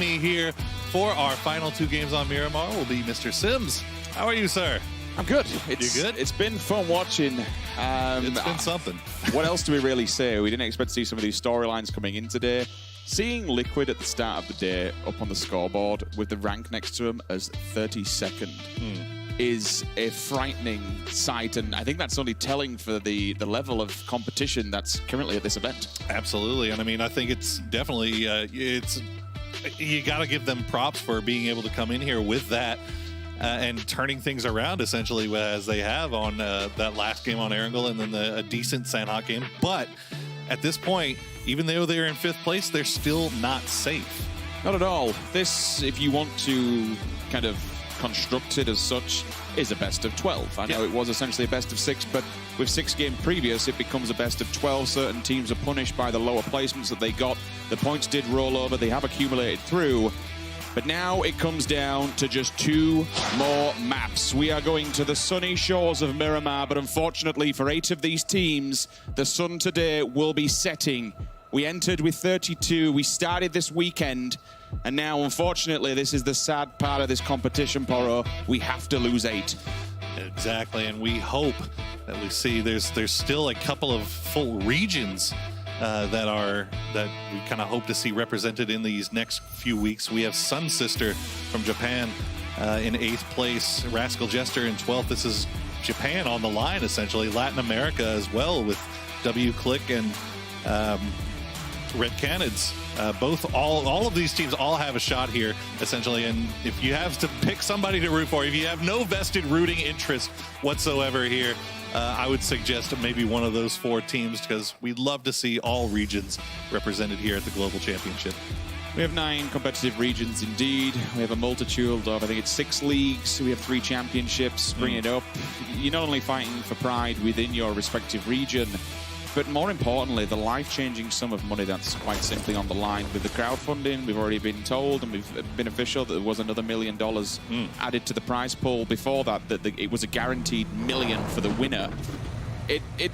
me here for our final 2 games on Miramar will be Mr. Sims. How are you, sir? I'm good. You good? It's been fun watching. It's been something. What else do we really say? We didn't expect to see some of these storylines coming in today. Seeing Liquid at the start of the day up on the scoreboard with the rank next to him as 32nd is a frightening sight, and I think that's only telling for the level of competition that's currently at this event. Absolutely, and I mean, I think it's definitely you got to give them props for being able to come in here with that and turning things around essentially as they have on that last game on Erangel and then a decent Sanhok game. But at this point, even though they're in 5th place, they're still not safe. Not at all. This, if you want to kind of construct it as such, is a best of 12. I know it was essentially a best of 6, but with 6 games previous, it becomes a best of 12. Certain teams are punished by the lower placements that they got. The points did roll over. They have accumulated through. But now it comes down to just 2 more maps. We are going to the sunny shores of Miramar, but unfortunately for 8 of these teams, the sun today will be setting. We entered with 32. We started this weekend. And now, unfortunately, this is the sad part of this competition, Poro. We have to lose 8. Exactly, and we hope that we see there's still a couple of full regions that we kind of hope to see represented in these next few weeks. We have Sun Sister from Japan in 8th place, Rascal Jester in 12th. This is Japan on the line, essentially. Latin America as well with W Click and Red Canids. All of these teams all have a shot here, essentially. And if you have to pick somebody to root for, if you have no vested rooting interest whatsoever here, I would suggest maybe one of those 4 teams, because we'd love to see all regions represented here at the Global Championship. We have 9 competitive regions indeed. We have a multitude of, I think it's 6 leagues. We have 3 championships. Bring it up. You're not only fighting for pride within your respective region, but more importantly, the life-changing sum of money that's quite simply on the line. With the crowdfunding, we've already been told, and we've been official, that there was another $1 million added to the prize pool before that it was a guaranteed $1 million for the winner.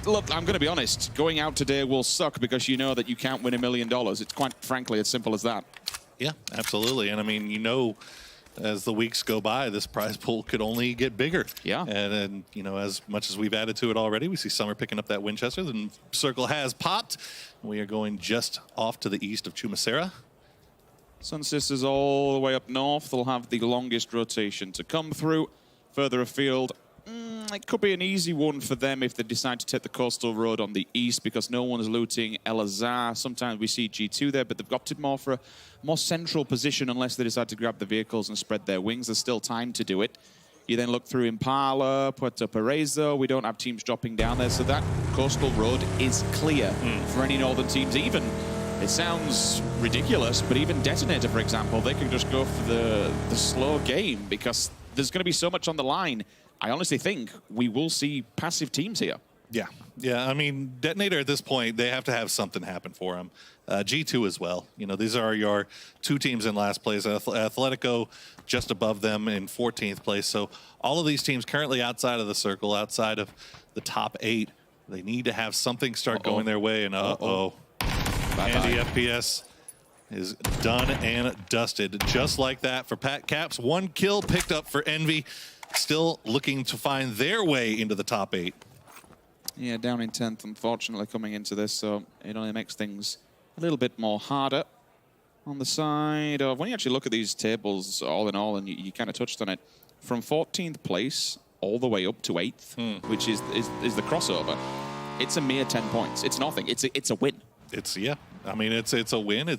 Look, I'm going to be honest, going out today will suck because you know that you can't win $1 million. It's quite frankly as simple as that. Yeah, absolutely. And I mean, you know, as the weeks go by, this prize pool could only get bigger. Yeah. And you know, as much as we've added to it already, we see Summer picking up that Winchester. The circle has popped. We are going just off to the east of Chumacera. Sun Sisters all the way up north. They'll have the longest rotation to come through. Further afield, it could be an easy one for them if they decide to take the coastal road on the east, because no one is looting El Azhar. Sometimes we see G2 there, but they've opted more for a more central position unless they decide to grab the vehicles and spread their wings. There's still time to do it. You then look through Impala, Puerto Pereza. We don't have teams dropping down there, so that coastal road is clear for any northern teams. Even, it sounds ridiculous, but even Detonator, for example, they can just go for the slow game because there's going to be so much on the line. I honestly think we will see passive teams here. Yeah. I mean, Detonator at this point, they have to have something happen for them. G2 as well. You know, these are your 2 teams in last place. Atletico just above them in 14th place. So all of these teams currently outside of the circle, outside of the top 8, they need to have something start going their way. And Andy FPS is done and dusted. Just like that for Pat Caps. 1 kill picked up for Envy. Still looking to find their way into the top 8. Yeah, down in 10th, unfortunately, coming into this, so it only makes things a little bit more harder. On the side of, when you actually look at these tables, all in all, and you kind of touched on it, from 14th place all the way up to 8th, which is the crossover, it's a mere 10 points. It's nothing. It's a win. Yeah. I mean, it's a win.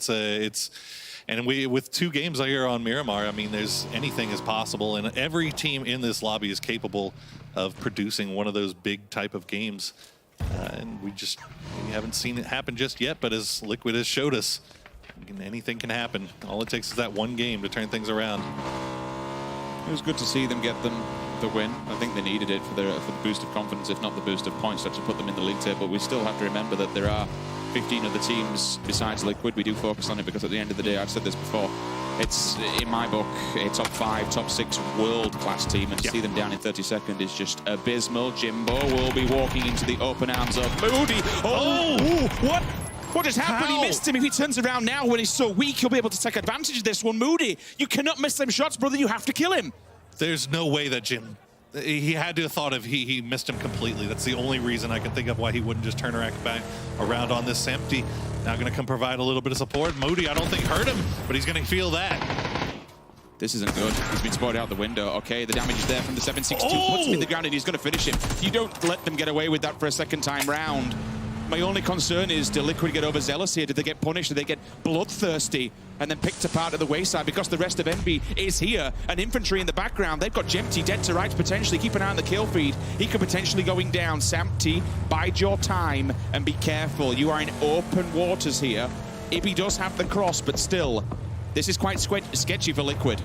And with 2 games here on Miramar, I mean, anything is possible, and every team in this lobby is capable of producing one of those big type of games. And we haven't seen it happen just yet, but as Liquid has showed us, anything can happen. All it takes is that 1 game to turn things around. It was good to see them get them the win. I think they needed it for the boost of confidence, if not the boost of points, to put them in the league table. We still have to remember that there are 15 other teams besides Liquid. We do focus on it because at the end of the day, I've said this before, it's, in my book, a top 5, top 6 world-class team, and to see them down in 32nd is just abysmal. Jimbo will be walking into the open arms of Moody. Oh, what? What just happened? How? He missed him. If he turns around now when he's so weak, he'll be able to take advantage of this one. Moody, you cannot miss them shots, brother. You have to kill him. There's no way that Jim, he had to have thought of he missed him completely. That's the only reason I can think of why he wouldn't just turn back around on this empty. Now going to come provide a little bit of support. Moody, I don't think hurt him, but he's going to feel that. This isn't good. He's been spotted out the window. Okay, the damage is there from the 762. Puts him in the ground and he's going to finish him. You don't let them get away with that for a second time round. My only concern is, do Liquid get overzealous here? Did they get punished? Did they get bloodthirsty and then picked apart at the wayside? Because the rest of Envy is here, and infantry in the background. They've got Jempty dead to rights potentially. Keep an eye on the kill feed. He could potentially going down. Sampty, bide your time and be careful. You are in open waters here. Ibby does have the cross, but still, this is quite sketchy for Liquid.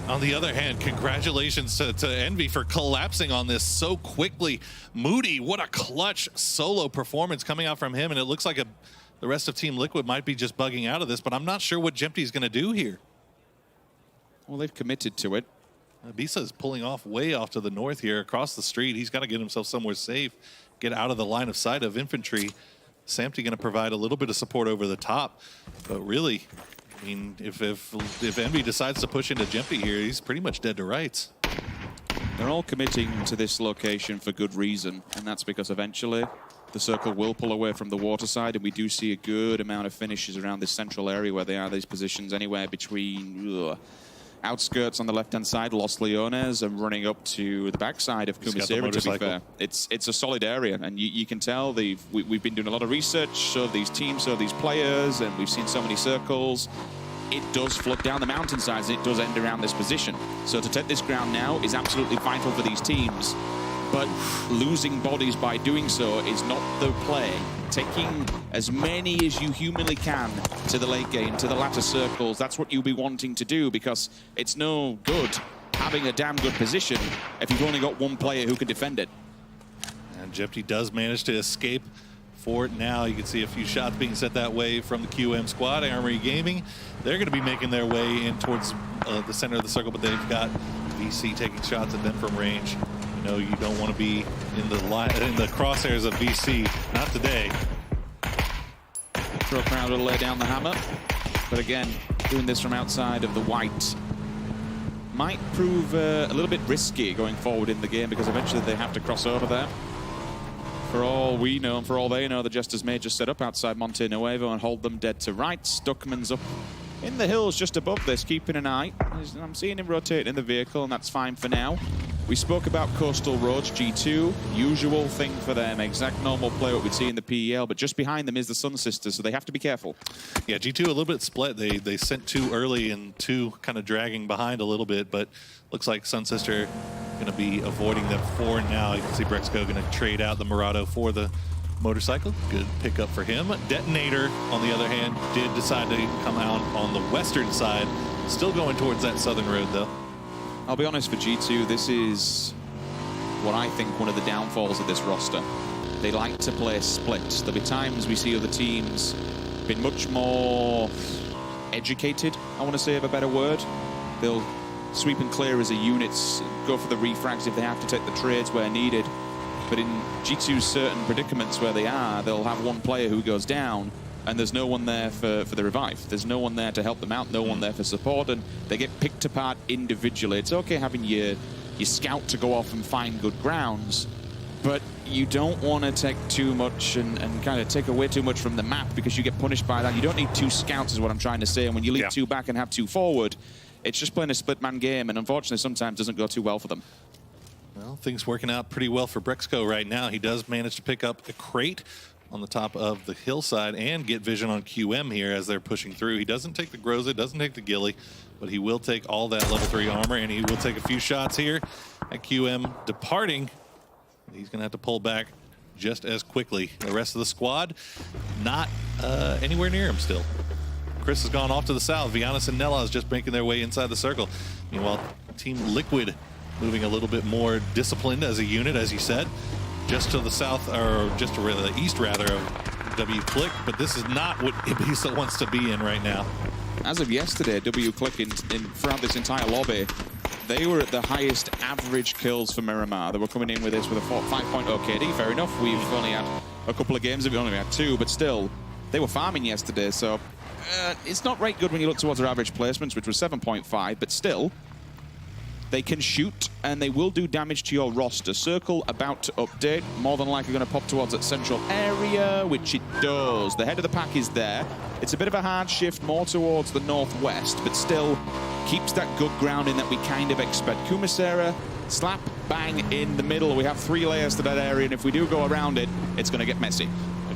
On the other hand, congratulations to Envy for collapsing on this so quickly. Moody, what a clutch solo performance coming out from him, and it looks like the rest of Team Liquid might be just bugging out of this, but I'm not sure what Jempty's going to do here. Well, they've committed to it. Bisa is pulling off way off to the north here, across the street. He's got to get himself somewhere safe, get out of the line of sight of infantry. Sampty going to provide a little bit of support over the top, but really, I mean, if Envy decides to push into Jempty here, he's pretty much dead to rights. They're all committing to this location for good reason, and that's because eventually the circle will pull away from the water side, and we do see a good amount of finishes around this central area where they are, these positions anywhere between outskirts on the left-hand side, Los Leones, and running up to the backside of Kumasira, to be fair. It's a solid area, and you can tell we've been doing a lot of research, so these teams, so these players, and we've seen so many circles. It does flood down the mountainsides, and it does end around this position. So to take this ground now is absolutely vital for these teams, but losing bodies by doing so is not the play. Taking as many as you humanly can to the late game, to the latter circles, that's what you'll be wanting to do, because it's no good having a damn good position if you've only got one player who can defend it. And Jempty does manage to escape for it now. You can see a few shots being set that way from the QM squad. Armory Gaming, they're going to be making their way in towards the center of the circle, but they've got VC taking shots at them from range. You know, you don't want to be in the crosshairs of VC. Not today. Pro Crowd will lay down the hammer, but again, doing this from outside of the white might prove a little bit risky going forward in the game, because eventually they have to cross over there. For all we know, and for all they know, the Jesters may just set up outside Monte Nuevo and hold them dead to rights. Duckman's up in the hills just above this, keeping an eye. I'm seeing him rotating in the vehicle, and that's fine for now. We spoke about Coastal Roads, G2, usual thing for them, exact normal play what we'd see in the PEL, but just behind them is the Sun Sisters, so they have to be careful. Yeah, G2 a little bit split. They sent 2 early and 2 kind of dragging behind a little bit, but looks like Sun Sister going to be avoiding them 4 now. You can see Brexco going to trade out the Murado for the motorcycle. Good pickup for him. Detonator, on the other hand, did decide to come out on the western side. Still going towards that southern road, though. I'll be honest, for G2, this is what I think one of the downfalls of this roster. They like to play split. There'll be times we see other teams been much more educated, I want to say, of a better word. They'll sweep and clear as a unit, go for the refrags if they have to take the trades where needed. But in G2's certain predicaments where they are, they'll have one player who goes down, and there's no one there for the revive. There's no one there to help them out, no one there for support, and they get picked apart individually. It's okay having your scout to go off and find good grounds, but you don't want to take too much and kind of take away too much from the map, because you get punished by that. You don't need 2 scouts is what I'm trying to say, and when you leave 2 back and have 2 forward, it's just playing a split-man game, and unfortunately sometimes doesn't go too well for them. Well, things working out pretty well for Brexco right now. He does manage to pick up a crate on the top of the hillside and get vision on QM here as they're pushing through. He doesn't take the Groza, doesn't take the Ghillie, but he will take all that level 3 armor, and he will take a few shots here at QM departing. He's going to have to pull back just as quickly. The rest of the squad, not anywhere near him still. Chris has gone off to the south. Vianis and Nella is just making their way inside the circle. Meanwhile, Team Liquid moving a little bit more disciplined as a unit, as you said, just to the south, or just to the east rather, of W Click, but this is not what Ibiza wants to be in right now. As of yesterday, W Click throughout this entire lobby, they were at the highest average kills for Miramar. They were coming in with this with a 5.0 KD. Fair enough, we've only had a couple of games, we've only had 2, but still, They were farming yesterday, so it's not right good when you look towards their average placements, which was 7.5, but still, they can shoot, and they will do damage to your roster. Circle about to update. More than likely going to pop towards that central area, which it does. The head of the pack is there. It's a bit of a hard shift more towards the northwest, but still keeps that good grounding that we kind of expect. Kumisera, slap, bang, in the middle. We have 3 layers to that area, and if we do go around it, it's going to get messy.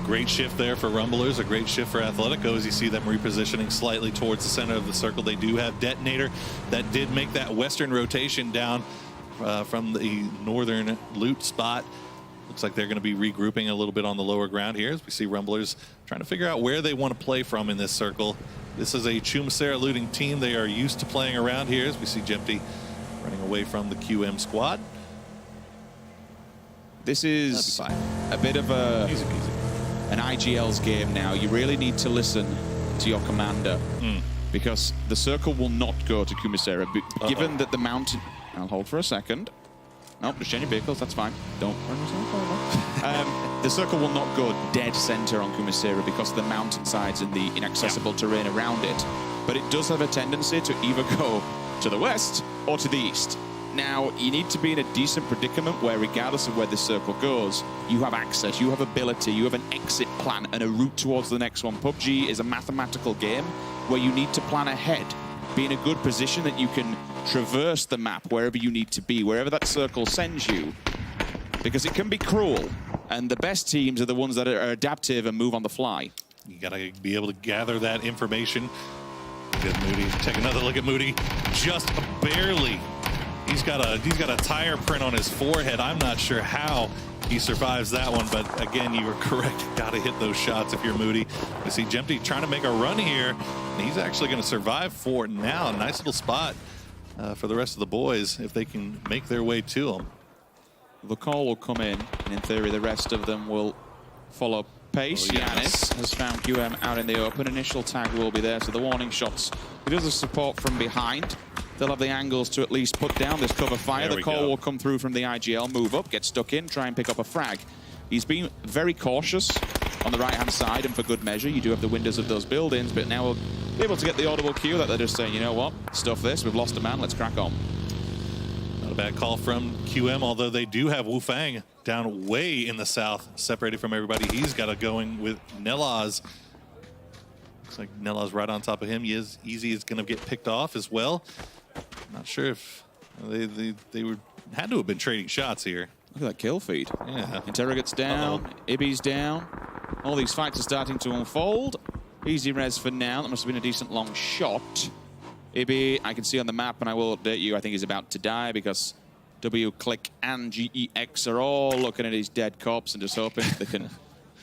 Great shift there for Rumblers, a great shift for Athletico as you see them repositioning slightly towards the center of the circle. They do have Detonator that did make that western rotation down from the northern loot spot. Looks like they're going to be regrouping a little bit on the lower ground here as we see Rumblers trying to figure out where they want to play from in this circle. This is a Chumacera looting team. They are used to playing around here as we see Jempty running away from the QM squad. This is a bit of a... Easy peasy. An IGL's game now. You really need to listen to your commander because the circle will not go to Kumisera. Given that the mountain... I'll hold for a second. Nope, just changing vehicles, that's fine. Don't run yourself over. The circle will not go dead center on Kumisera because of the mountainsides and the inaccessible terrain around it. But it does have a tendency to either go to the west or to the east. Now, you need to be in a decent predicament where, regardless of where this circle goes, you have access, you have ability, you have an exit plan and a route towards the next one. PUBG is a mathematical game where you need to plan ahead, be in a good position that you can traverse the map wherever you need to be, wherever that circle sends you, because it can be cruel, and the best teams are the ones that are adaptive and move on the fly. You got to be able to gather that information. Good Moody. Take another look at Moody. Just barely. He's got a tire print on his forehead. I'm not sure how he survives that one, but again, you were correct. Got to hit those shots if you're Moody. We see Jempty trying to make a run here, and he's actually going to survive for now. Nice little spot for the rest of the boys if they can make their way to him. The call will come in, and in theory, the rest of them will follow pace. Giannis has found QM out in the open. Initial tag will be there, so the warning shots. He does the support from behind. They'll have the angles to at least put down this cover fire. The call will come through from the IGL, move up, get stuck in, try and pick up a frag. He's been very cautious on the right-hand side, and for good measure. You do have the windows of those buildings, but now we'll be able to get the audible cue that they're just saying, you know what, stuff this, we've lost a man, let's crack on. Not a bad call from QM, although they do have Wu Fang down way in the south, separated from everybody. He's got it going with Nelaz. Looks like Nelaz right on top of him. Easy is going to get picked off as well. Not sure if they had to have been trading shots here. Look at that kill feed. Yeah. Interrogate's down. Ibby's down. All these fights are starting to unfold. Easy res for now. That must have been a decent long shot. Ibby, I can see on the map, and I will update you, I think he's about to die because W, Click, and GEX are all looking at his dead corpse and just hoping they can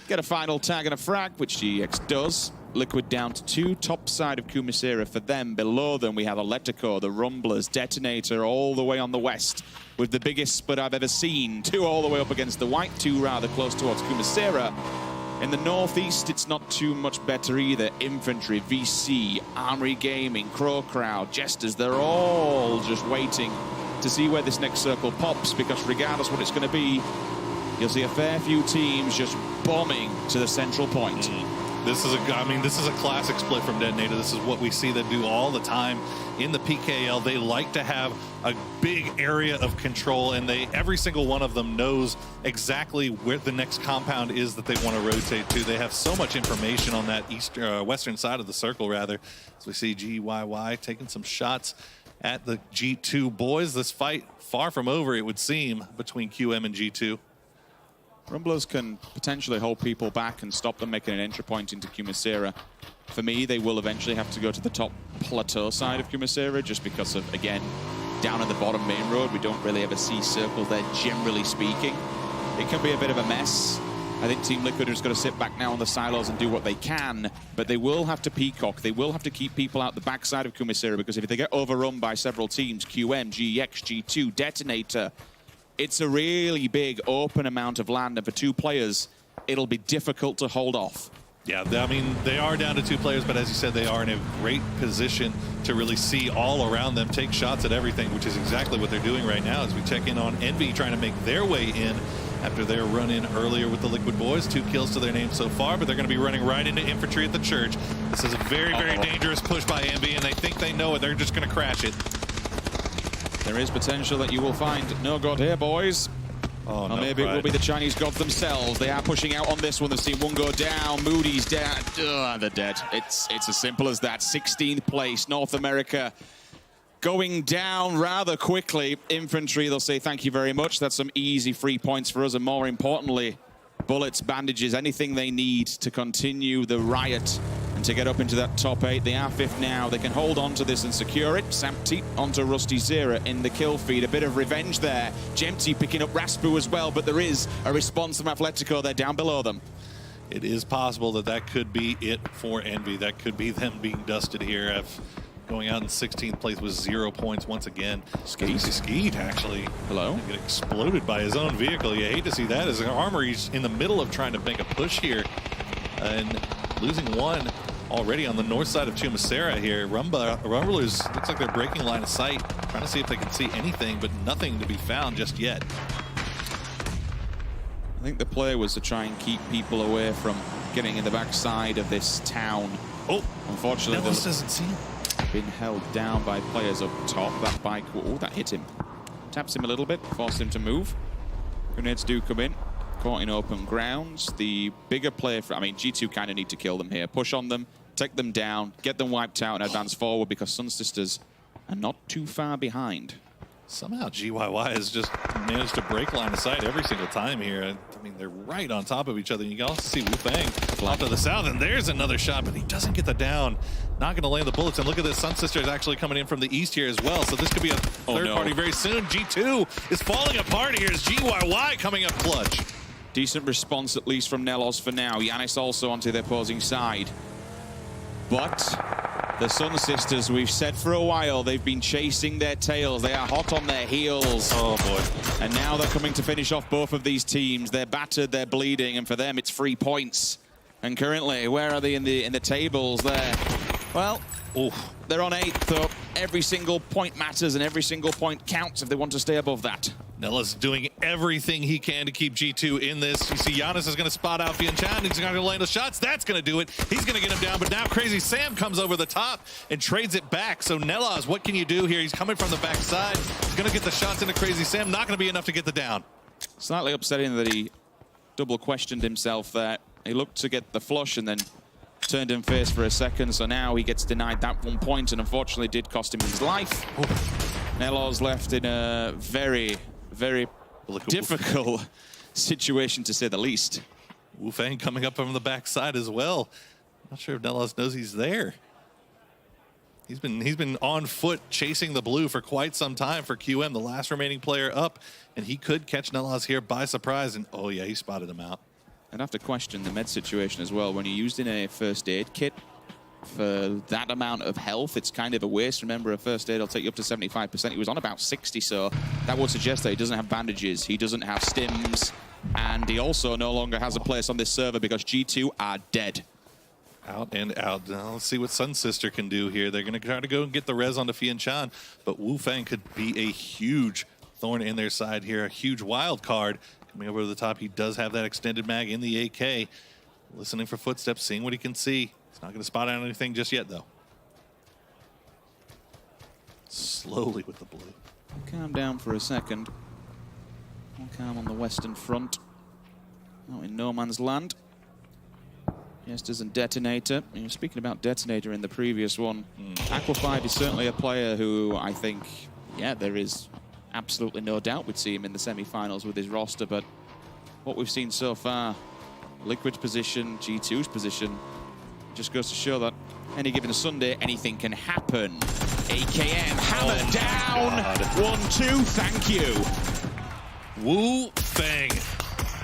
get a final tag and a frag, which GEX does. Liquid down to 2, top side of Kumisera for them. Below them, we have Atletico, the Rumblers, Detonator all the way on the west with the biggest split I've ever seen. 2 all the way up against the white, 2 rather close towards Kumisera. In the northeast, it's not too much better either. Infantry, VC, Armory Gaming, Crow Crowd, Jesters, they're all just waiting to see where this next circle pops, because regardless what it's going to be, you'll see a fair few teams just bombing to the central point. This is a classic split from Detonator. This is what we see them do all the time in the PKL. They like to have a big area of control, and every single one of them knows exactly where the next compound is that they want to rotate to. They have so much information on that western side of the circle, rather. As we see GYY taking some shots at the G2 boys. This fight far from over, it would seem, between QM and G2. Rumblers can potentially hold people back and stop them making an entry point into Kumisera. For me, they will eventually have to go to the top plateau side of Kumisera just because of, again, down at the bottom main road, we don't really ever see circles there, generally speaking. It can be a bit of a mess. I think Team Liquid are just going to sit back now on the silos and do what they can, but they will have to peacock. They will have to keep people out the backside of Kumisera, because if they get overrun by several teams, QM, GX, G2, Detonator, it's a really big open amount of land, and for 2 players, it'll be difficult to hold off. Yeah, I mean, they are down to 2 players, but as you said, they are in a great position to really see all around them, take shots at everything, which is exactly what they're doing right now as we check in on Envy trying to make their way in. after their run-in earlier with the Liquid Boys. 2 kills to their name so far, but they're going to be running right into infantry at the church. This is a very, very dangerous push by Envy, and they think they know it. They're just going to crash it. There is potential that you will find no god here, boys. Oh, or no, maybe pride. it will be the Chinese gods themselves. They are pushing out on this one. They've seen one go down. Moody's down. They're dead. It's as simple as that. 16th place, North America, going down rather quickly. Infantry, they'll say thank you very much. That's some easy free points for us, and more importantly, bullets, bandages, anything they need to continue the riot and to get up into that top 8. They are 5th now. They can hold on to this and secure it. Sampty onto Rusty Zera in the kill feed. A bit of revenge there. Gemty picking up Raspu as well, but there is a response from Atletico. They're down below them. It is possible that that could be it for Envy. That could be them being dusted here. Going out in 16th place with 0 points once again. Skeet actually. Hello? Get exploded by his own vehicle. You hate to see that as an armor. He's in the middle of trying to make a push here and losing one already on the north side of Chumacera here. Rumblers looks like they're breaking line of sight, trying to see if they can see anything, but nothing to be found just yet. I think the play was to try and keep people away from getting in the backside of this town. Oh, unfortunately, Nellis doesn't see him. Been held down by players up top. That bike, oh, that hit him. Taps him a little bit, forced him to move. Grenades do come in, caught in open grounds. The bigger player, I mean, G2 kind of need to kill them here. Push on them, take them down, get them wiped out and advance forward, because Sun Sisters are not too far behind. Somehow GYY has just managed to break line of sight every single time here. I mean, they're right on top of each other. You can also see Wu Fang off to the south, and there's another shot, but he doesn't get the down. Not going to land the bullets. And look at this, Sun Sister is actually coming in from the east here as well. So this could be a third party very soon. G2 is falling apart here as GYY coming up clutch. Decent response, at least from Nelos for now. Yanis also onto the opposing side. But the Sun Sisters, we've said for a while, they've been chasing their tails. They are hot on their heels. Oh, boy. And now they're coming to finish off both of these teams. They're battered, they're bleeding, and for them, it's 3 points. And currently, where are they in the tables there? Well, they're on 8th, so every single point matters and every single point counts if they want to stay above that. Nella's doing everything he can to keep G2 in this. You see Giannis is going to spot out Vientiane. He's going to land the shots. That's going to do it. He's going to get him down, but now Crazy Sam comes over the top and trades it back. So Nellas, what can you do here? He's coming from the backside. He's going to get the shots into Crazy Sam. Not going to be enough to get the down. Slightly upsetting that he double questioned himself there. He looked to get the flush and then turned him face for a second. So now he gets denied that 1 point and unfortunately did cost him his life. Nellos left in a very difficult situation, to say the least. Wu Fang coming up from the backside as well. Not sure if Nellos knows he's there. He's been on foot chasing the blue for quite some time for QM, the last remaining player up, and he could catch Nellos here by surprise. And oh yeah, he spotted him out. I'd have to question the med situation as well. When you're used in a first aid kit for that amount of health, it's kind of a waste. Remember, a first aid will take you up to 75%. He was on about 60, so that would suggest that he doesn't have bandages, he doesn't have stims, and he also no longer has a place on this server because G2 are dead. Out and out. Now let's see what Sun Sister can do here. They're going to try to go and get the res onto Vientiane, but Wu Fang could be a huge thorn in their side here, a huge wild card. Coming over to the top, he does have that extended mag in the AK. Listening for footsteps, seeing what he can see. He's not going to spot out anything just yet, though. Slowly with the blue. Calm down for a second. More calm on the western front. Out in no man's land. Jesters and Detonator. You were speaking about Detonator in the previous one. Aquafied is certainly a player who I think, yeah, there is absolutely no doubt we'd see him in the semi-finals with his roster, but what we've seen so far, Liquid's position, G2's position, just goes to show that any given Sunday, anything can happen. AKM, hammer down, 1-2, thank you. Wu Fang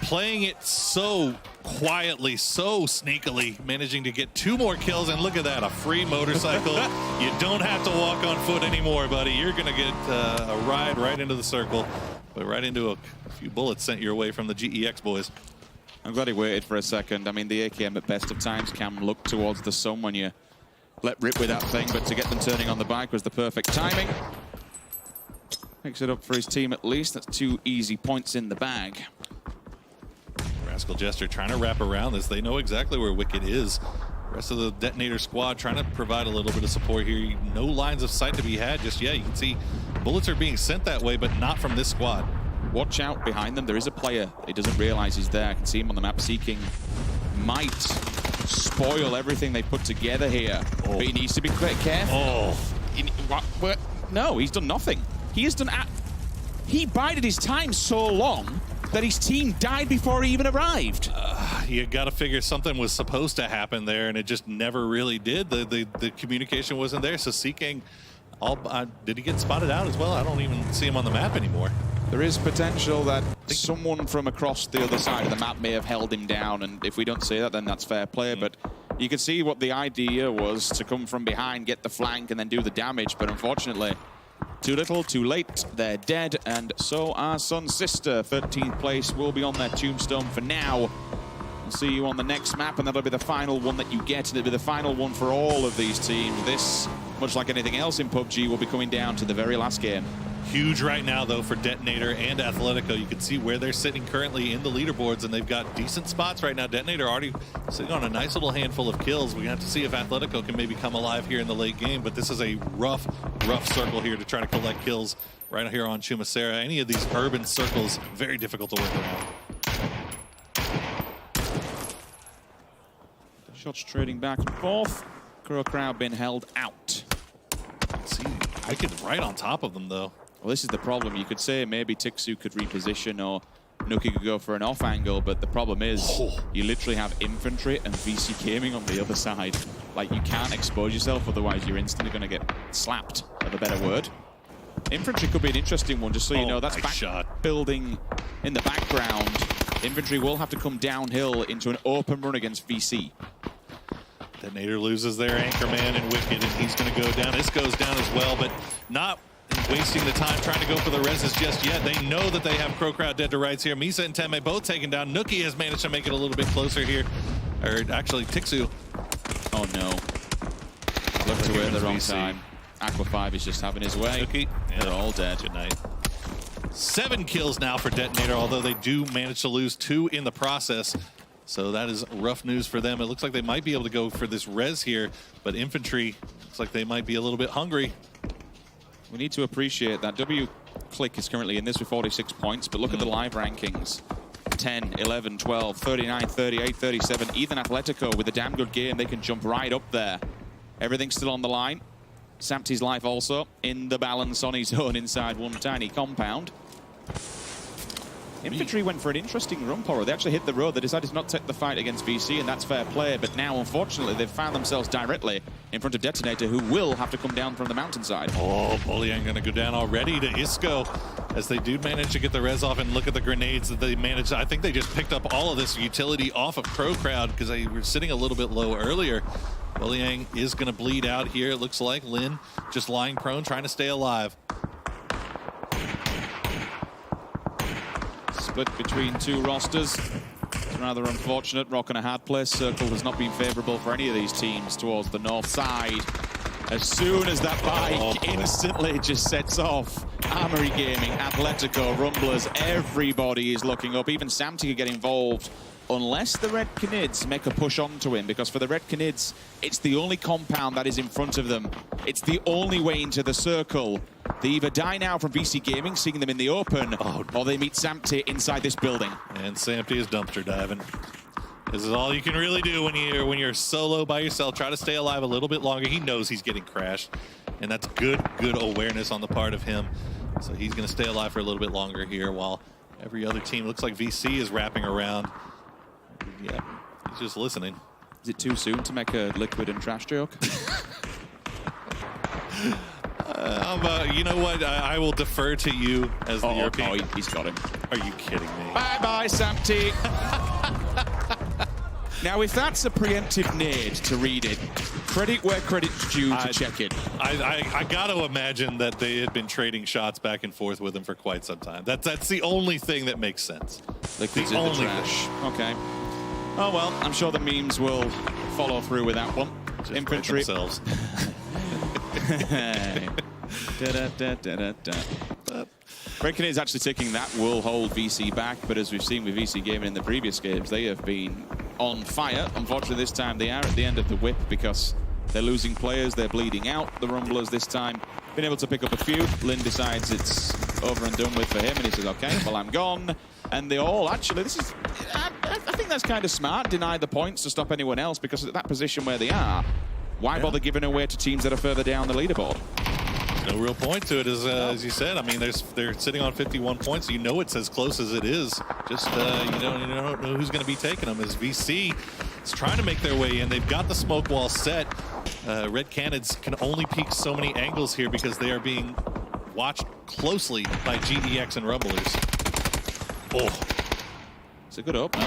playing it so quietly, so sneakily, managing to get 2 more kills, and look at that, a free motorcycle. You don't have to walk on foot anymore, buddy. You're gonna get a ride right into the circle, but right into a few bullets sent your way from the GEX boys. I'm glad he waited for a second. I mean, the AKM at best of times can look towards the sun when you let rip with that thing, but to get them turning on the bike was the perfect timing. Picks it up for his team at least. That's 2 easy points in the bag. Rascal Jester trying to wrap around this. They know exactly where Wicked is. The rest of the Detonator squad trying to provide a little bit of support here. No lines of sight to be had just yet. You can see bullets are being sent that way, but not from this squad. Watch out behind them. There is a player. He doesn't realize he's there. I can see him on the map. Seeking might spoil everything they put together here. But he needs to be quite careful. No, he's done nothing. He has done... He bided his time so long that his team died before he even arrived. You got to figure something was supposed to happen there, and it just never really did. The communication wasn't there. So Seeking, did he get spotted out as well? I don't even see him on the map anymore. There is potential that someone from across the other side of the map may have held him down, and if we don't see that, then that's fair play. But you can see what the idea was, to come from behind, get the flank, and then do the damage. But unfortunately, too little, too late. They're dead, and so are Sun Sister. 13th place will be on their tombstone for now. We'll see you on the next map, and that'll be the final one that you get, and it'll be the final one for all of these teams. This, much like anything else in PUBG, will be coming down to the very last game. Huge right now, though, for Detonator and Athletico. You can see where they're sitting currently in the leaderboards, and they've got decent spots right now. Detonator already sitting on a nice little handful of kills. We have to see if Athletico can maybe come alive here in the late game, but this is a rough circle here to try to collect kills right here on Chumacera. Any of these urban circles, very difficult to work around. Shots trading back and forth. Crow Crowd being held out. See, Wicked right on top of them, though. Well, this is the problem. You could say maybe Tixu could reposition or Nuki could go for an off angle, but the problem is you literally have infantry and VC Gaming on the other side. Like, you can't expose yourself, otherwise you're instantly going to get slapped, of a better word. Infantry could be an interesting one, just so you know. That's back shot. Building in the background. Infantry will have to come downhill into an open run against VC. Detonator loses their Anchorman and Wicked, and he's going to go down. This goes down as well, but not wasting the time trying to go for the reses just yet. They know that they have Crow Crowd dead to rights here. Misa and Teme both taken down. Nuki has managed to make it a little bit closer here. Or actually, Tixu. Oh, no. Looked to it at the wrong time. Aqua 5 is just having his way. Nuki. Yeah. They're all dead. Good night. 7 kills now for Detonator, although they do manage to lose 2 in the process. So that is rough news for them. It looks like they might be able to go for this res here, but Infantry looks like they might be a little bit hungry. We need to appreciate that W Click is currently in this with 46 points, but look at the live rankings. 10, 11, 12, 39, 38, 37. Even Athletico with a damn good game, they can jump right up there. Everything's still on the line. Samti's life also in the balance on his own inside one tiny compound. Infantry went for an interesting run, Poro. They actually hit the road. They decided to not take the fight against VC, and that's fair play. But now, unfortunately, they've found themselves directly in front of Detonator, who will have to come down from the mountainside. Oh, Bullion going to go down already to Isco, as they do manage to get the res off. And look at the grenades that they managed. I think they just picked up all of this utility off of Crow Crowd because they were sitting a little bit low earlier. Bullion is going to bleed out here, it looks like. Lin just lying prone, trying to stay alive. Split between two rosters. It's rather unfortunate. Rock on a hard place. Circle has not been favorable for any of these teams towards the north side. As soon as that bike instantly just sets off, Armory Gaming, Athletico, Rumblers, everybody is looking up. Even Samti could get involved unless the Red Canids make a push onto him, because for the Red Canids, it's the only compound that is in front of them. It's the only way into the circle. They either die now from VC Gaming, seeing them in the open, or they meet Samti inside this building. And Samti is dumpster diving. This is all you can really do when you're solo by yourself. Try to stay alive a little bit longer. He knows he's getting crashed, and that's good awareness on the part of him. So he's going to stay alive for a little bit longer here, while every other team looks like VC is wrapping around. Yeah, he's just listening. Is it too soon to make a liquid and trash joke? You know what? I will defer to you as the European. Oh, he's got him. Are you kidding me? Bye-bye, Samti. Now, if that's a preemptive nade to read it, credit where credit's due to check it. I got to imagine that they had been trading shots back and forth with him for quite some time. That's the only thing that makes sense. Liquids in the trash. Okay. Oh, well, I'm sure the memes will follow through with that one. Just Infantry. themselves. Breaking is actually taking that will hold VC back, but as we've seen with VC Gaming in the previous games, they have been on fire. Unfortunately, this time they are at the end of the whip because they're losing players, they're bleeding out. The Rumblers this time been able to pick up a few. Lin decides it's over and done with for him, and he says, okay, well, I'm gone. And they all, actually, this is, I think that's kind of smart, deny the points to stop anyone else, because at that position where they are, why bother giving away to teams that are further down the leaderboard? No real point to it, as you said. I mean, they're sitting on 51 points. You know it's as close as it is. Just you don't know who's going to be taking them. As VC is trying to make their way in, they've got the smoke wall set. Red Canids can only peek so many angles here because they are being watched closely by GEX and Rumblers. Oh, it's a good opener.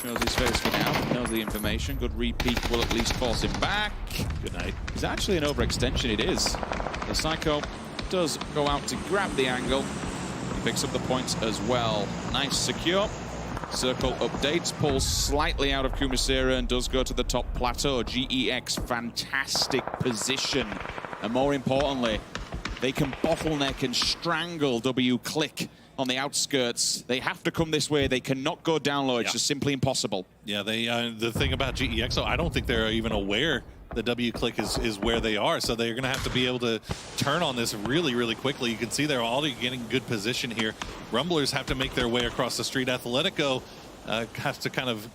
Shows his face for now. Knows the information. Good re-peek will at least force him back. Good night. It's actually an overextension. It is. The Psycho does go out to grab the angle. He picks up the points as well. Nice secure. Circle updates. Pulls slightly out of Kumasera and does go to the top plateau. GEX, fantastic position. And more importantly, they can bottleneck and strangle W-Click on the outskirts. They have to come this way. They cannot go down low. It's just simply impossible. Yeah, they the thing about GEX, I don't think they're even aware the W-Click is where they are, so they're going to have to be able to turn on this really, really quickly. You can see they're already getting good position here. Rumblers have to make their way across the street. Athletico has to kind of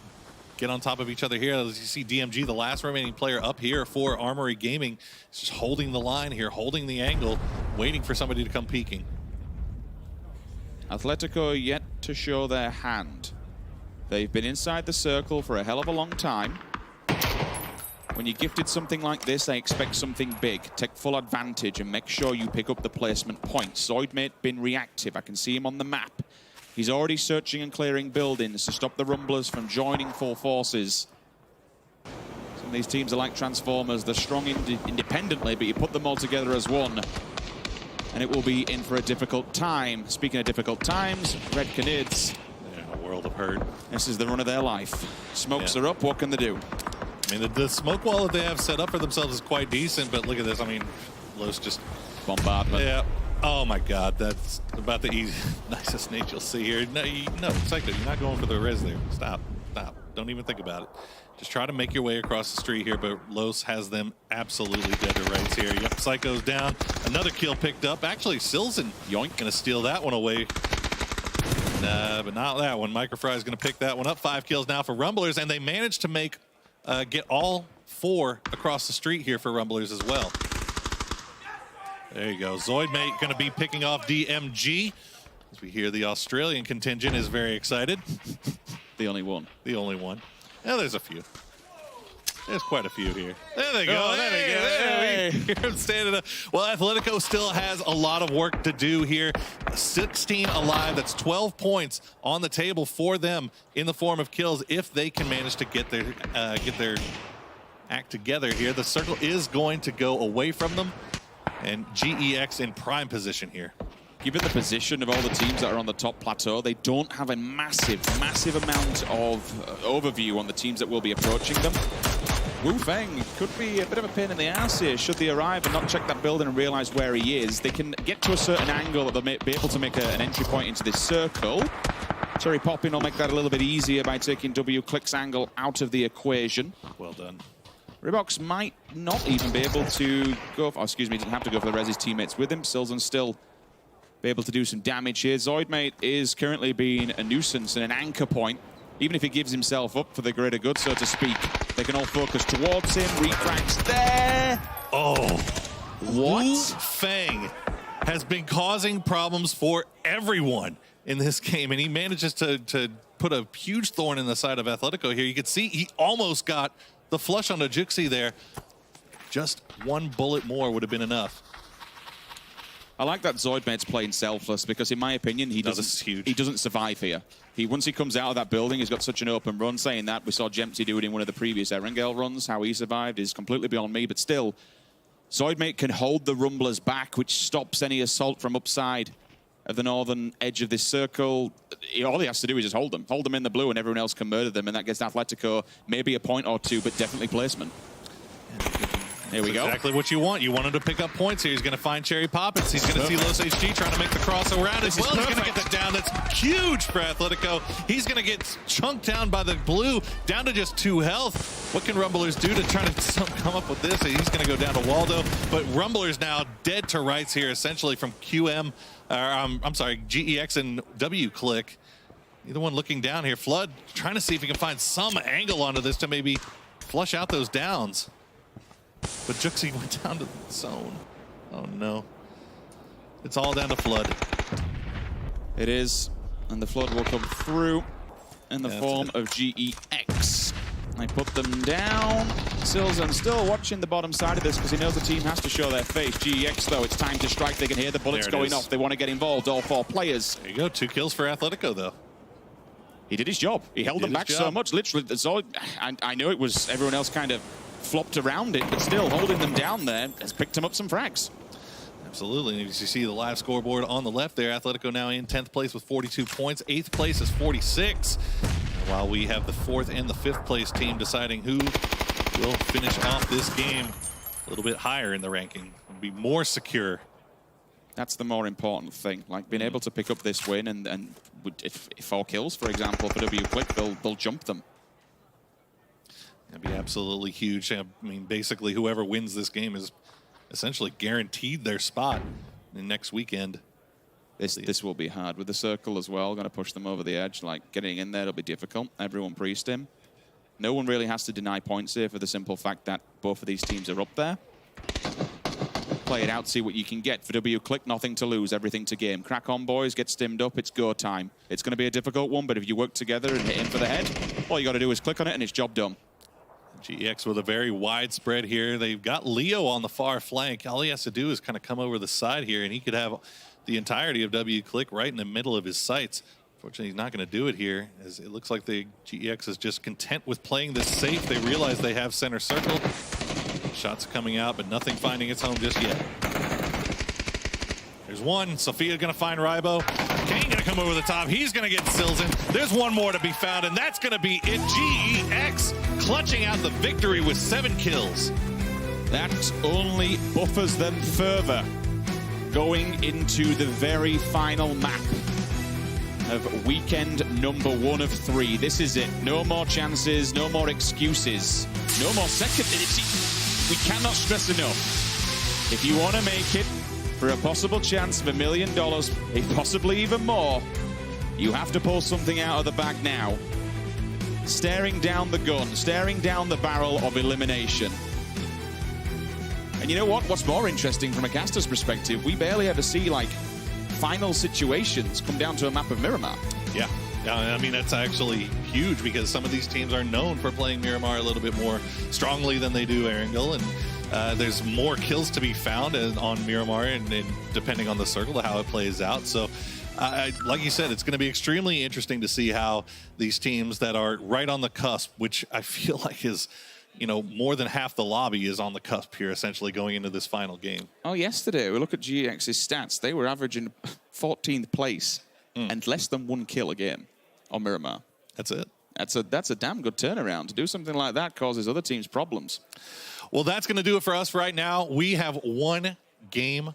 get on top of each other here. As you see, DMG, the last remaining player up here for Armory Gaming, is just holding the line here, holding the angle, waiting for somebody to come peeking. Athletico yet to show their hand. They've been inside the circle for a hell of a long time. When you're gifted something like this, I expect something big. Take full advantage and make sure you pick up the placement points. Zoidmate been reactive. I can see him on the map. He's already searching and clearing buildings to stop the Rumblers from joining full forces. Some of these teams are like Transformers. They're strong independently, but you put them all together as one, and it will be in for a difficult time. Speaking of difficult times, Red Canids. Yeah, a world of hurt. This is the run of their life. Smokes are up. What can they do? I mean, the smoke wall that they have set up for themselves is quite decent, but look at this. I mean, Los just... bombardment. Yeah. Oh, my God. That's about the nicest nade you'll see here. No, Psycho, you're not going for the res there. Stop. Stop. Don't even think about it. Just try to make your way across the street here, but Los has them absolutely dead to rights here. Yep, Psycho's down. Another kill picked up. Actually, Silzen yoink, gonna steal that one away. Nah, but not that one. Microfry's gonna pick that one up. 5 kills now for Rumblers, and they managed to make get all 4 across the street here for Rumblers as well. There you go. Zoidmate gonna be picking off DMG. As we hear the Australian contingent is very excited. The only one. The only one. Yeah, there's a few. There's quite a few here. There they go. Oh, there they go. There we go. Standing up. Well, Athletico still has a lot of work to do here. 16 alive. That's 12 points on the table for them in the form of kills if they can manage to get their act together here. The circle is going to go away from them, and GEX in prime position here. Given the position of all the teams that are on the top plateau, they don't have a massive amount of overview on the teams that will be approaching them. Wu Feng could be a bit of a pain in the ass here. Should they arrive and not check that building and realize where he is, they can get to a certain angle that they'll be able to make an entry point into this circle. Cherry Popping will make that a little bit easier by taking W-Click's angle out of the equation. Well done. Ribox might not even be able to go for, he didn't have to go for the res, his teammates with him. Silzen still be able to do some damage here. Zoidmate is currently being a nuisance and an anchor point. Even if he gives himself up for the greater good, so to speak, they can all focus towards him. Refracts there. Oh, what? Wu Feng has been causing problems for everyone in this game, and he manages to put a huge thorn in the side of Athletico here. You can see he almost got the flush on the Juxi there. Just one bullet more would have been enough. I like that Zoidmate's playing selfless because, in my opinion, he doesn't survive here. Once he comes out of that building, he's got such an open run. Saying that, we saw Jempsy do it in one of the previous Erangel runs. How he survived is completely beyond me, but still, Zoidmate can hold the Rumblers back, which stops any assault from upside of the northern edge of this circle. All he has to do is just hold them in the blue, and everyone else can murder them, and that gets Athletico maybe a point or two, but definitely placement. Here we go. Exactly what you want. You want him to pick up points here. He's going to find Cherry Poppins. He's going to see Los HG trying to make the cross around as well. He's going to get the down. That's huge for Atletico. He's going to get chunked down by the blue, down to just 2 health. What can Rumblers do to try to come up with this? He's going to go down to Waldo, but Rumblers now dead to rights here, essentially from QM, I'm sorry, GEX and W-Click. Either one looking down here. Flood trying to see if he can find some angle onto this to maybe flush out those downs. But Juxie went down to the zone. Oh no. It's all down to Flood. It is. And the Flood will come through in the form of GEX. They put them down. Silzen still watching the bottom side of this because he knows the team has to show their face. GEX, though, it's time to strike. They can hear the bullets going off. They want to get involved, all 4 players. There you go. 2 kills for Atletico, though. He did his job. He held them back so much. Literally, that's all. I know it was everyone else kind of flopped around it, but still holding them down there has picked him up some frags. Absolutely. And as you see the live scoreboard on the left there, Atletico now in 10th place with 42 points. 8th place is 46. While we have the 4th and the 5th place team deciding who will finish off this game a little bit higher in the ranking and be more secure. That's the more important thing, like being able to pick up this win and if 4 kills, for example, for W-Click, they'll jump them. That'd be absolutely huge. I mean, basically, whoever wins this game is essentially guaranteed their spot in next weekend. This will be hard with the circle as well. Going to push them over the edge. Like getting in there will be difficult. Everyone priest him. No one really has to deny points here for the simple fact that both of these teams are up there. Play it out, see what you can get. For W-Click, nothing to lose, everything to game. Crack on, boys, get stimmed up, it's go time. It's going to be a difficult one, but if you work together and hit him for the head, all you got to do is click on it and it's job done. GEX with a very wide spread here. They've got Leo on the far flank. All he has to do is kind of come over the side here, and he could have the entirety of W-Click right in the middle of his sights. Fortunately, he's not going to do it here, as it looks like the GEX is just content with playing this safe. They realize they have center circle. Shots coming out, but nothing finding its home just yet. There's one. Sophia going to find Rybo. Kane going to come over the top. He's going to get Silzen. There's one more to be found, and that's going to be it. GEX clutching out the victory with 7 kills. That only buffers them further going into the very final map of weekend number 1 of 3. This is it. No more chances, no more excuses, no more second. We cannot stress enough. If you want to make it for a possible chance of $1 million, if possibly even more, you have to pull something out of the bag now. Staring down the gun, staring down the barrel of elimination. And you know what? What's more interesting from a caster's perspective, we barely ever see like final situations come down to a map of Miramar. Yeah. I mean, that's actually huge because some of these teams are known for playing Miramar a little bit more strongly than they do Erangel, and there's more kills to be found on Miramar, and depending on the circle, how it plays out. So, like you said, it's going to be extremely interesting to see how these teams that are right on the cusp, which I feel like is, you know, more than half the lobby is on the cusp here, essentially going into this final game. Oh, yesterday, we look at GX's stats. They were averaging 14th place and less than 1 kill a game on Miramar. That's it. That's a damn good turnaround. To do something like that causes other teams problems. Well, that's going to do it for us right now. We have 1 game